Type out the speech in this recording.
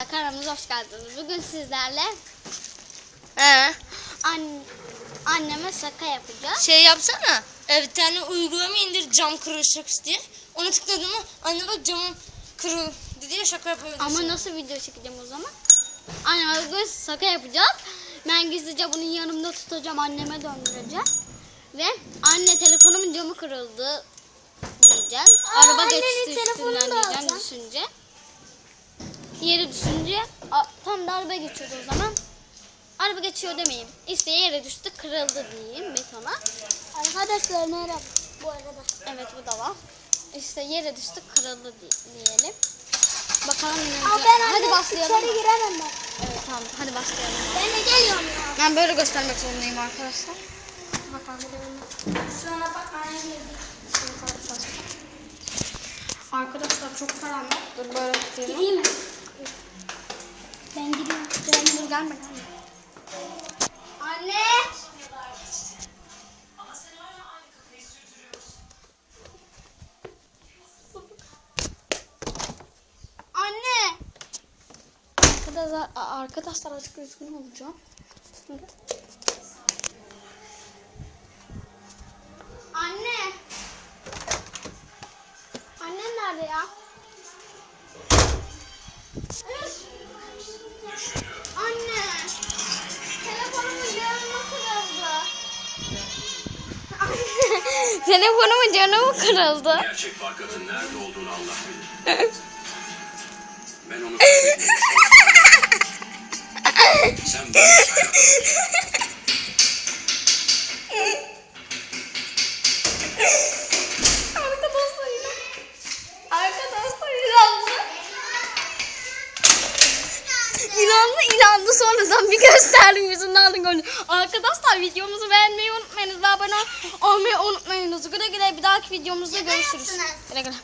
Kanalımıza hoş geldiniz. Bugün sizlerle anneme şaka yapacağız. Şey yapsana. Bir tane uygulama indir, cam kırılacak diye. Ona tıkladım mı anne bak camım kırıldı diye şaka yapabilirsin. Ama nasıl video çekeceğim o zaman? Anneme bugün şaka yapacağız. Ben gizlice bunu yanımda tutacağım, anneme döndüreceğim. Ve anne telefonumun camı kırıldı diyeceğim. Araba geçti üstünden diyeceğim düşünce. Yere düşünce tam da araba geçiyordu o zaman. Araba geçiyor demeyeyim. İşte yere düştü, kırıldı diyeyim betona. Arkadaşlar merhaba bu arada. Evet, bu da var. İşte yere düştü, kırıldı diyelim. Bakalım ne Aa, olacak. ben Hadi başlayalım. içeri giremem ben. Evet, tamam, hadi başlayalım. Ben de geliyorum ya. Ben böyle göstermek zorundayım arkadaşlar. Bakalım. Şuna bak anne girdik. Arkadaşlar çok karanlık. Dur böyle tutuyorum. Gideyim mi? Ben gidiyorum. Dur gelme. Anne. Anne. Arkadaşlar açık üzgün olacağım. Anne. Annem nerede ya? Anne. Telefonumun yanına kırıldı. Telefonumun canı mı kırıldı? Gerçek Farkat'ın nerede olduğunu Allah bilir. Ben onu kaybetmek Sen bana İnandı sonradan bir gösterdim yüzünden aldım gördüm. Arkadaşlar videomuzu beğenmeyi unutmayınız ve abone olmayı unutmayınız. Güle güle, bir dahaki videomuzda görüşürüz. Güle güle.